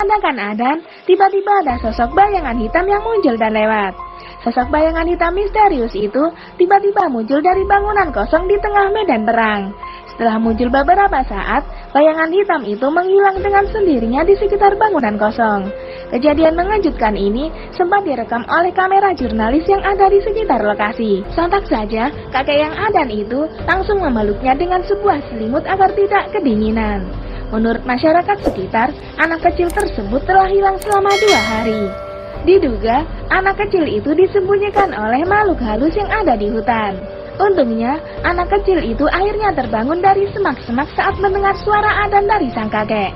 mengumandangkan adzan, tiba-tiba ada sosok bayangan hitam yang muncul dan lewat. Sosok bayangan hitam misterius itu tiba-tiba muncul dari bangunan kosong di tengah medan perang. Setelah muncul beberapa saat, bayangan hitam itu menghilang dengan sendirinya di sekitar bangunan kosong. Kejadian mengejutkan ini sempat direkam oleh kamera jurnalis yang ada di sekitar lokasi. Sontak saja, kakek yang adzan itu langsung memeluknya dengan sebuah selimut agar tidak kedinginan. Menurut masyarakat sekitar, anak kecil tersebut telah hilang selama 2 hari. Diduga, anak kecil itu disembunyikan oleh makhluk halus yang ada di hutan. Untungnya, anak kecil itu akhirnya terbangun dari semak-semak saat mendengar suara adzan dari sang kakek.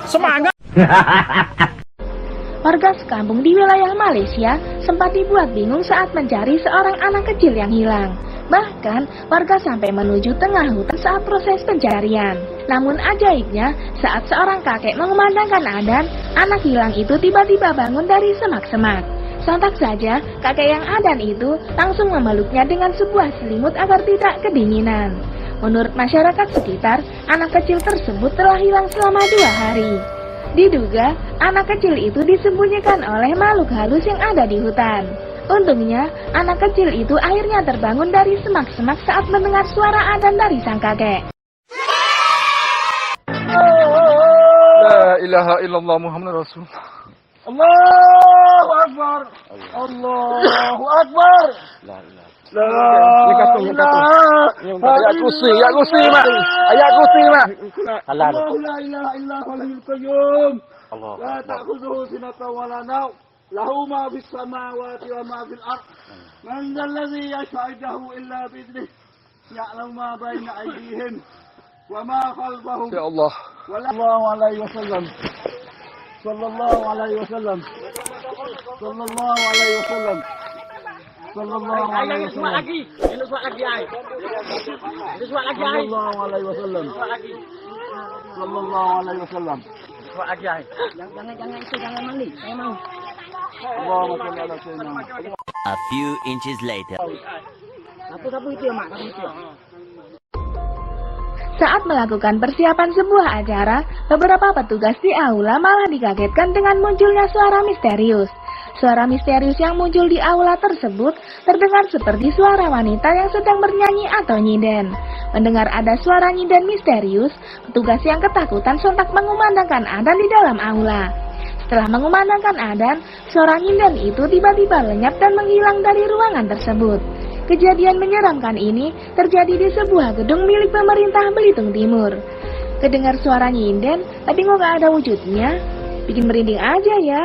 Semangat! Warga sekampung di wilayah Malaysia sempat dibuat bingung saat mencari seorang anak kecil yang hilang. Bahkan, warga sampai menuju tengah hutan saat proses pencarian. Namun ajaibnya, saat seorang kakek mengumandangkan adzan, anak hilang itu tiba-tiba bangun dari semak-semak. Sontak saja, kakek yang adzan itu langsung memeluknya dengan sebuah selimut agar tidak kedinginan. Menurut masyarakat sekitar, anak kecil tersebut telah hilang selama 2 hari. Diduga, anak kecil itu disembunyikan oleh makhluk halus yang ada di hutan. Untungnya, anak kecil itu akhirnya terbangun dari semak-semak saat mendengar suara adzan dari sang kakek. La ilaha illallah Muhammad Rasulullah. Allahu Akbar. Allahu Akbar. La ilaha. Ini katung. Ayat kursi, Mak. Ayat kursi, Mak. Halal. La ilaha illa huwal hayyul qayyum. Allah. La ta'khudhuhu sinatun wa la nawm. Lahu ma fis samawati wa ma fil ard. Man dhal ladzi yashhadu illa bi idnihi. Ya'lamu ma baina aydihim wa ma khalfahum. Ya Allah. Sallallahu alaihi wasallam. Sallallahu alaihi wasallam. Sallallahu alaihi wasallam. Sallallahu alaihi wasallam. Sallallahu alaihi wasallam. Sallallahu alaihi wasallam. Jangan itu, jangan mandi. Saya mau. Allahumma shalli ala sayyidina Muhammad. A few inches later. Saat melakukan persiapan sebuah acara, beberapa petugas di aula malah dikagetkan dengan munculnya suara misterius. Suara misterius yang muncul di aula tersebut terdengar seperti suara wanita yang sedang bernyanyi atau nyinden. Mendengar ada suara nyinden misterius, petugas yang ketakutan sontak mengumandangkan adzan di dalam aula. Setelah mengumandangkan adzan, suara nyinden itu tiba-tiba lenyap dan menghilang dari ruangan tersebut. Kejadian menyeramkan ini terjadi di sebuah gedung milik pemerintah Belitung Timur. Kedengar suara nyinden, tapi kok gak ada wujudnya? Bikin merinding aja ya.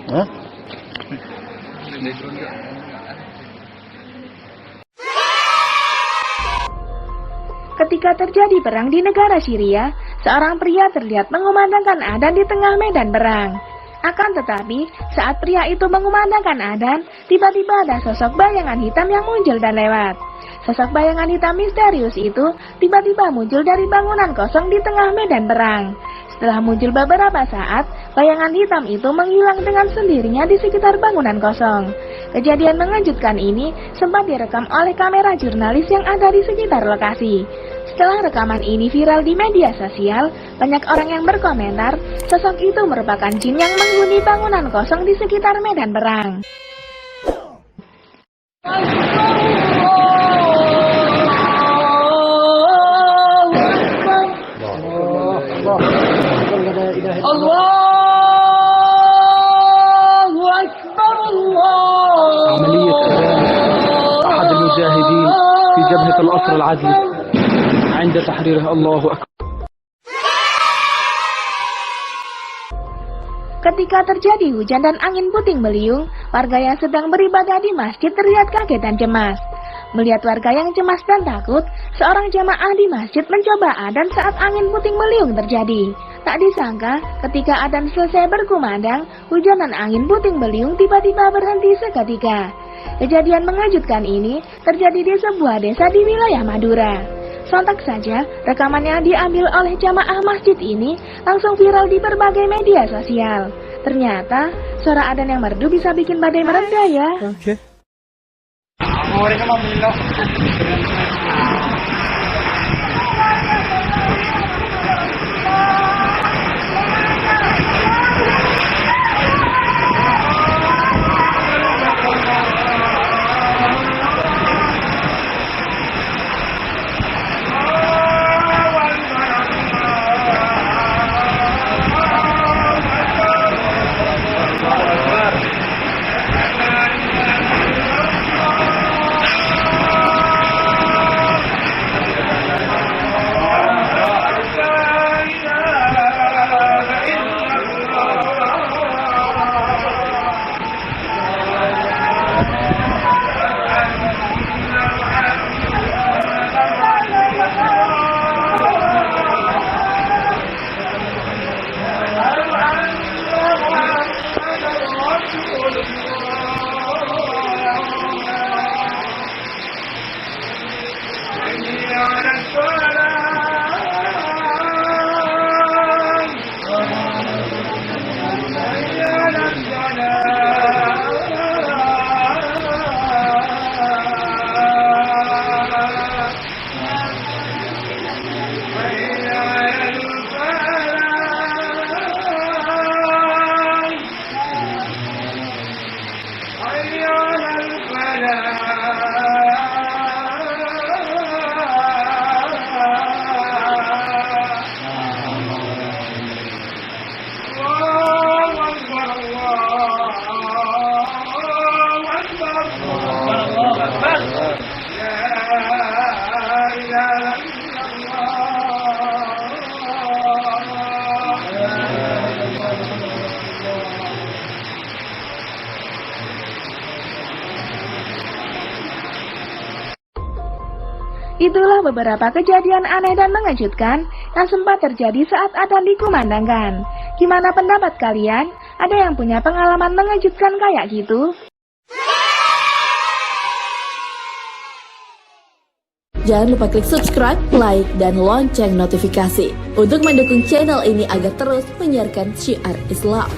Hah? Ketika terjadi perang di negara Syria, seorang pria terlihat mengumandangkan adzan di tengah medan perang. Akan tetapi, saat pria itu mengumandangkan adzan, tiba-tiba ada sosok bayangan hitam yang muncul dan lewat. Sosok bayangan hitam misterius itu tiba-tiba muncul dari bangunan kosong di tengah medan perang. Setelah muncul beberapa saat, bayangan hitam itu menghilang dengan sendirinya di sekitar bangunan kosong. Kejadian mengejutkan ini sempat direkam oleh kamera jurnalis yang ada di sekitar lokasi. Setelah rekaman ini viral di media sosial, banyak orang yang berkomentar, sosok itu merupakan jin yang menghuni bangunan kosong di sekitar medan perang. عملية أحد المجاهدين في جبهة الأسر العدلي عند تحريره. الله أكبر. Ketika terjadi hujan dan angin puting beliung, warga yang sedang beribadah di masjid terlihat kaget dan cemas. Melihat warga yang cemas dan takut, seorang jamaah di masjid mencoba adzan saat angin puting beliung terjadi. Tak disangka, ketika adzan selesai berkumandang, hujan dan angin puting beliung tiba-tiba berhenti seketika. Kejadian mengejutkan ini terjadi di sebuah desa di wilayah Madura. Sontak saja, rekamannya diambil oleh jamaah masjid ini langsung viral di berbagai media sosial. Ternyata, suara adzan yang merdu bisa bikin badai mereda ya. Itulah beberapa kejadian aneh dan mengejutkan yang sempat terjadi saat adzan dikumandangkan. Gimana pendapat kalian? Ada yang punya pengalaman mengejutkan kayak gitu? Jangan lupa klik subscribe, like, dan lonceng notifikasi untuk mendukung channel ini agar terus menyiarkan syiar Islam.